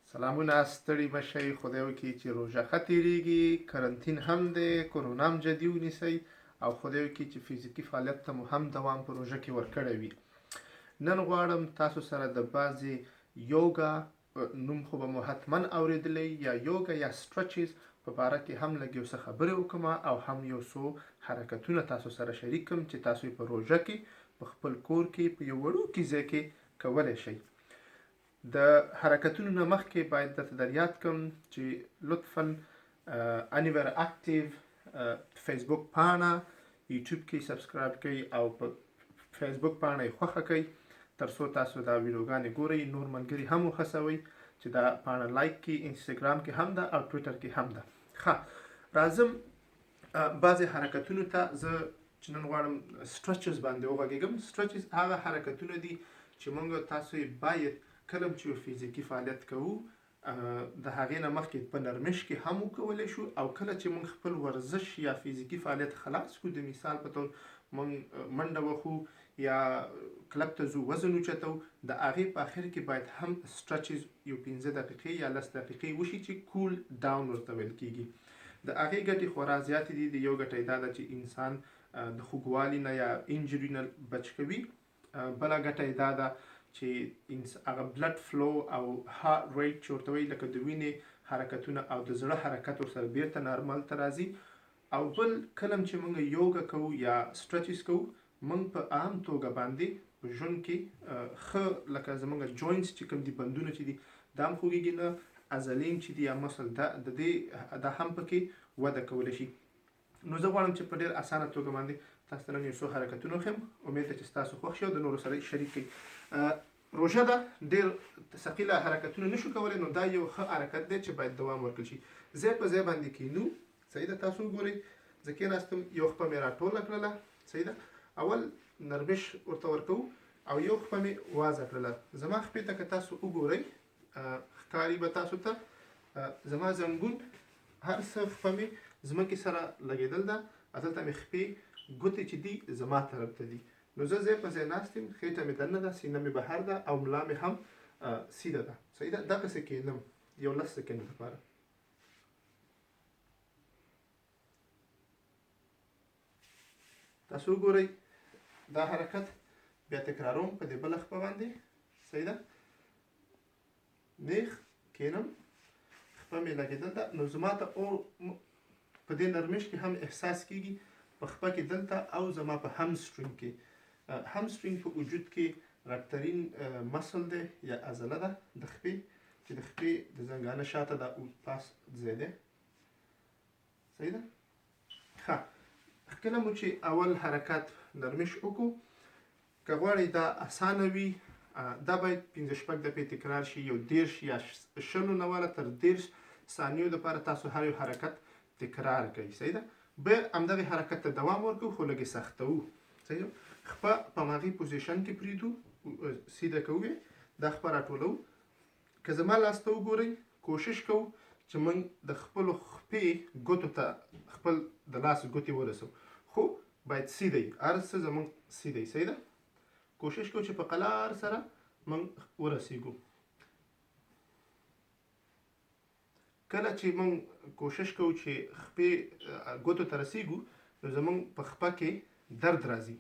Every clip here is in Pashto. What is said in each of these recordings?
سلامونه ستړي مشئ خدای وکړي چې روژه ښه تېرېږي کرنتین هم دی کرونا هم جدي ونیسئ او خدای وکړي چې فزیکي فعالیت ته مو هم دوام په روژه کې ورکړی وي نن غواړم تاسو سره د بعضې یوګا نوم خو به مو حتما اورېدلی یا یوګا یا سټرچز په باره کې هم لږ یو څه خبرې وکړم او هم یو څو حرکتونه تاسو سره شریک کړم چې تاسو یې په روژه کې په خپل کور کې په یو وړوکي ځای کې کولی شئ د حرکتونو نه مخکې باید درته در یاد کړم چې لطفا انیور اکټیو فیسبوک پاڼه یوټیوب کې سبسکرایب کړئ او په فیسبوک پاڼه یې خوښه کړئ تر څو تاسو دا ویډیوګانې ګورئ نور ملګري هم وهڅوئ چې دا پاڼه لایک کړي انسټاګرام کې هم ده او ټویټر کې هم ده ښه راځم بعضې حرکتونو ته زه چې نن غواړم سټرچز باندې وغږېږم سټرچز هغه حرکتونه دي چې موږ تاسو یې باید کله چې یو فزیکي فعالیت کوو د هغې نه مخکې په نرمش کې هم وکولی شو او کله چې موږ خپل ورزش یا فزیکي فعالیت خلاص کړو د مثال په طور موږ منډه وخو یا کلب ته ځو وزن اوچتو د هغې په اخر کې باید هم سټرچز یو 15 دقیقې یا 10 دقیقې وشي چې کول ډاون ورته ویل کېږي د هغې ګټې خورا زیاتې دي د یو ګټه یې دا ده چې انسان د خوږوالي نه یا انجري نه بچ کوي بله ګټه یې دا ده چې هغه بلډ فلو او هارت ریټ چې ورته وایي لکه د وینې حرکتونه او د زړه حرکت ورسره بیرته نارمل ته راځي او بل کله چې موږ یوګا کوو یا سټرچز کوو موږ په عام توګه باندې په ژوند کې ښه لکه زموږ جوینټس چې کوم دي بندونه چې دي دا هم خوږېږي نه عضلې چې دي یا مسل دا هم پکې وده کولی شي نو زه غواړم چې په ډېر اسانه توګه باندې تاسو ته نن یو څو حرکتونه وښیم امید ده چې ستاسو خوښ شي او د نورو سره شریک کړئ روژه ده ډېر ثقیله حرکتونه نشو کولی نو دا یو ښه حرکت دی چې باید دوام ورکړل شي ځای په ځای باندې کینو صحیح ده تاسو وګورئ زه کېناستم یو خپه مې راټوله کړله صحیح ده اول نرمش ورته ورکوو او یو خپه مې وازه کړله زما خپې ته که تاسو وګورئ ښکاري به تاسو ته زما زنګون هر څه خپه مې ځمکې سره لګېدل ده دلته مې خپې ګوتې چې دي زما طرف ته دي نو زه ځای په ځای ناست یم خېټه مې دننه ده سینه مې بهر ده او ملا مې هم سیده ده صحیح ده دغسې کښېنم یو 10 سکنډ لپاره تاسو وګورئ دا حرکت بیا تکراروم په دې بله خپه باندې صحیح ده نیغ کښېنم خپه مې لګېدل ده نو زما ته په دې نرمش کې هم احساس کېږي په خپه کې دلته او زما په همسترینګ کې همسترینګ په وجود کې غټترین مسل دی یا عضله ده د خپې چې د خپې د زنګانه شاته دا پاس ځای دی صحیح ده ښه کله مو چې اول حرکت نرمش وکړو که غواړئ دا اسانه وي دا باید 15-16 دقیقې تکرار شي یو 10 یا 20 نه واله تر 10 ثانیو لپاره تاسو هر یو حرکت تکرار کوئ صحیح ده بیا همدغې حرکت ته دوام ورکوو خو لږ یې سختوو صحیح ده خپه په هماغې پوزیشن کې پرېږدو سیده کوو دا خپه راټولو که زما لاس ته وګورئ کوشش کوو چې موږ د خپلو خپې ګوتو ته خپل د لاس ګوتې ورسوو خو باید سیده وي هر څه زموږ سیده وي صحیح ده کوشش کوو چې په قلار سره موږ ورسېږو کله چې موږ کوشش کوو چې خپې ګوتو ته رسېږو نو زموږ په خپه کې درد راځي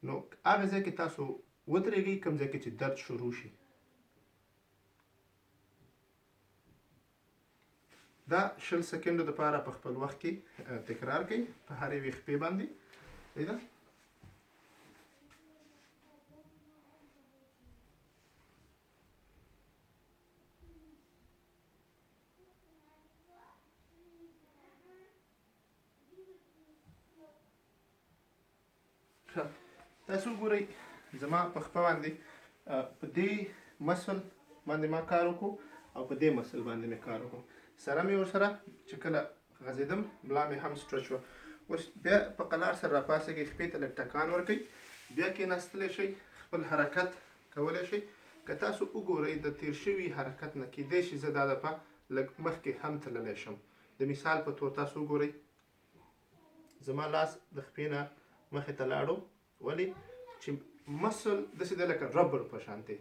نو هغه ځای کې تاسو ودرېږئ کوم ځای کې چې درد شروع شي دا 20 سکنډو دپاره په خپل وخت کې تکرار کړئ په هر یوې خپې باندې صحیح ده تاسو وګورئ زما په خپه باندې په دې مسل باندې ما کار وکړو او په دې مسل باندې مې کار وکړو سره مې ورسره چې کله غځېدم ملا مې هم سټرچ وه اوس بیا په قلار سره راپاسېږئ خپې ته لږ ټکان ورکوئ بیا کېناستلی شئ خپل حرکت کولی شئ که تاسو وګورئ د تیر شوي حرکت نه کېدی شي زه دا دفعه لږ مخکې هم تللی شم د مثال په طور تاسو وګورئ زما لاس د خپې نه مخې ته لاړو ولې چې مسل داسې دی لکه ربر په شان دی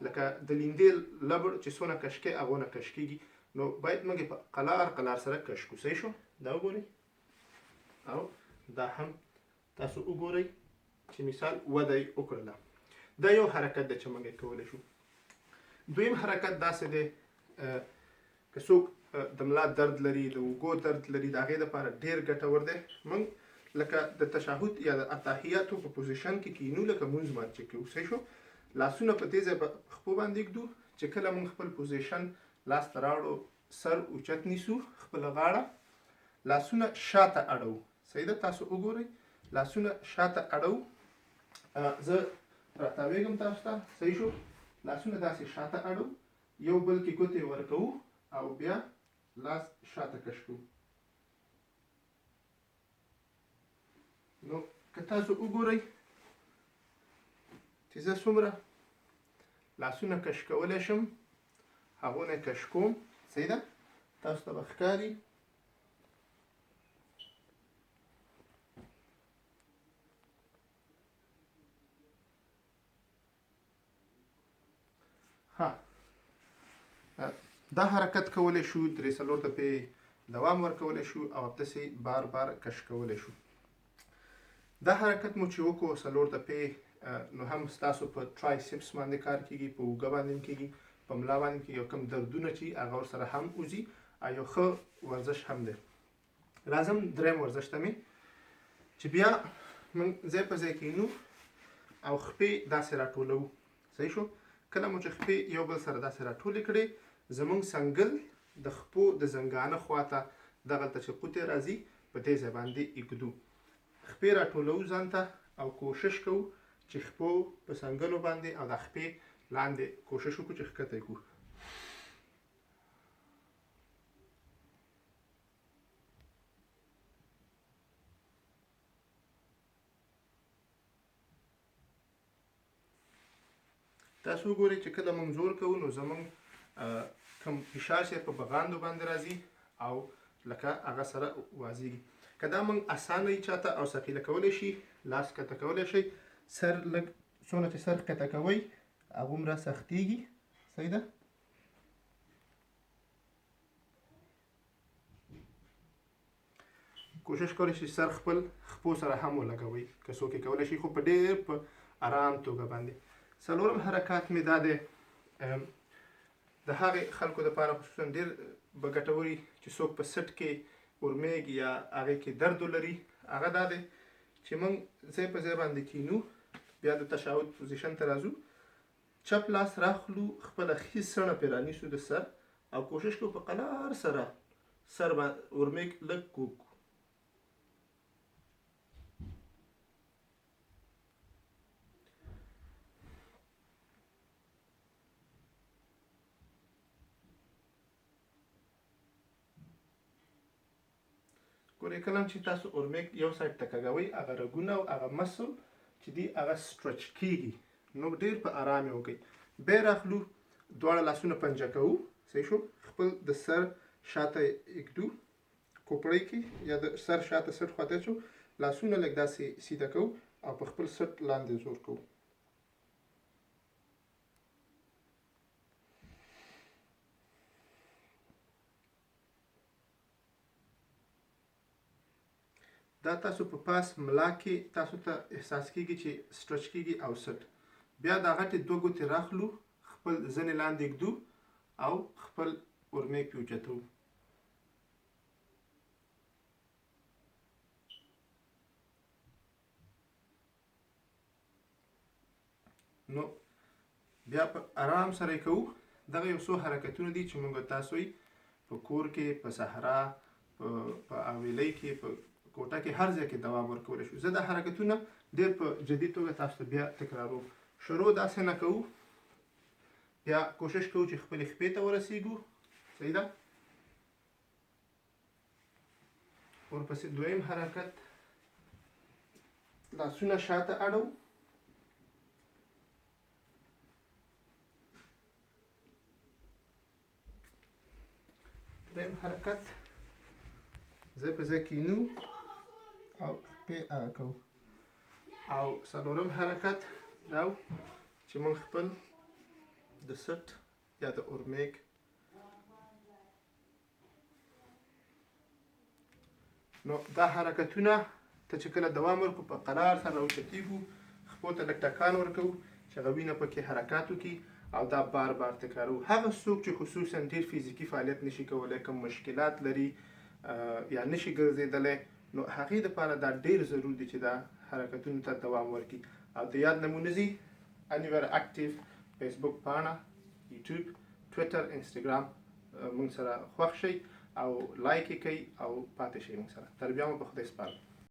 لکه د لیندې لبړ چې څونه کش کې هغونه کش کېږي. نو باید موږ په قلار سره کش کو. صحیح شو؟ دا وګورئ او دا هم تاسو وګورئ چې مثال وده یې وکړله. دا یو حرکت دی چې موږ یې کولی شو. دویم حرکت داسې دی که څوک د ملا درد لري، د اوږو درد لري، د هغې دپاره ډېر ګټور دی. موږ لکه د تشهد یا د اتحیاتو په پوزیشن کې کینو لکه مونځ باندې چې کوو. صحیح شو؟ لاسونه په دې ځای په خپو باندې ږدو چې کله موږ خپل پوزیشن لاس ته راوړو سر اوچت نیسو، خپله غاړه لاسونه شاته اړوو. صحیح ده؟ تاسو وګورئ لاسونه شاته اړوو. زه راتاویږم تاسو ته. صحیح شو؟ لاسونه داسې شاته اړوو، یو بل کې ګوتې ورکوو او بیا لاس شاته کش کوو. نو که تاسو وګورئ چې زه څومره لاسونه کش کولی شم هغونه کش کوم. صحیح ده؟ تاسو ته به ښکاري. دا حرکت کولی شو 3-4 دقیقې دوام ورکولی شو او همداسې بار بار کش کولی شو. دا حرکت مو چې وکړو 4 دقیقې نو هم ستاسو په ټرایسپس باندې کار کېږي، په اوږه باندې هم کېږي، په ملا باندې کېږي، او کوم دردونه چې هغه ورسره هم وځي او یو ښه ورزش هم دی. راځم دریم ورزش ته مې چې بیا موږ ځای په ځای کېنو او خپې داسې راټولوو. صحیح شو؟ کله مو چې خپې یو بل سره داسې راټولې کړې زموږ څنګل د خپو د زنګانه خواته دغلته چې قوطې راځي په دې ځای باندې ایږدو. خپې راټولوو ځان ته او کوشش کوو چې خپو په څنګلو باندې او د خپې لاندې کوشش وکړو چې ښکته یې کړو. تاسو وګورئ چې کله موږ زور کوو نو زموږ کوم فشار چې په بغاندو باندې راځي او لکه هغه سره وازیږي. که دا موږ اسانه یې چاته او ثقیله کولی شي لاس ښکته کولی شئ. سر لږ څونه چې سر ښکته کوئ هغومره سختیږي. صحیح ده؟ کوشش کولی شئ سر خپل خپو سره هم ولګوئ که څوک یې کولی شي، خو په ډېر په آرام توګه باندې. څلورم حرکات مې دا دی د هغې خلکو دپاره خصوصا ډېر به ګټور وي چې څوک په سټ کې ورمیږي یا هغې کې درد ولري. هغه دا دی چې موږ ځای په ځای باندې کینو، بیا د تشهد پوزیشن ته راځو، چپ لاس راخلو، خپله ښي سڼه پرې رانیسو د سر او کوشش کوو په قلار سره سر ورمیږ لږ کوږ کړو. ګورئ کله چې تاسو اورمیږ یو سایډ ته کږوئ هغه رګونه او هغه مسل چې دي هغه سټرچ کېږي. نو ډېر په آرام یې وکړئ. بیا راخلو دواړه لاسونه پنجه کوو. صحیح شو؟ خپل د سر شاته ایږدو کوپړۍ کې یا د سر شاته سټ خواته اچو، لاسونه لږ داسې سیده کوو او په خپل سټ لاندې زور کوو. دا تاسو په پاس ملا کې تاسو ته احساس کېږي چې سټرچ کېږي او سټ. بیا دا غټې 2 ګوتې راخلو، خپل زنې لاندې ږدو او خپل اورمیږ پې اوچتوو. نو بیا په آرام سره یې کوو. دغه یو څو حرکتونه دي چې موږ تاسو یې په کور کې، په صحرا، په حویلۍ کې، په کوټه کې، هر ځای کې دوام ورکولی شو. زه دا حرکتونه ډېر په جدي توګه تاسو ته بیا تکراروم. شروع داسې نه کوو، بیا کوشش کوو چې خپلې خپې ته ورسیږو. صحیح ده؟ ورپسې دویم حرکت لاسونه شاته اړوو، دریم حرکت ځای په ځای کینو او خپې هغه کوو، او څلورم حرکت دا چې موږ خپل د سټ یا د اورمیګ نو دا حرکتونه ته چې کله دوام ورکړو په قرار سره راوچتېږو خپو ته لږ ټکان ورکوو چې هغه وینه پکې حرکات وکړي او دا بار بار تکرارو. هغه څوک چې خصوصا ډېر فزیکي فعالیت نشي کولی، کوم مشکلات لري یا نشي ګرځېدلی، نو هغې دپاره دا ډېر ضرور دی چې دا حرکتونو ته دوام ورکړي. او د یاد نمونه ځي انیور اکټیو فیسبوک پاڼه، یوټیوب، ټویټر، انسټاګرام موږ سره خوښ شئ او لایک یې کوئ او پاتې شئ موږ سره. تر بیا مو په خدای سپارم.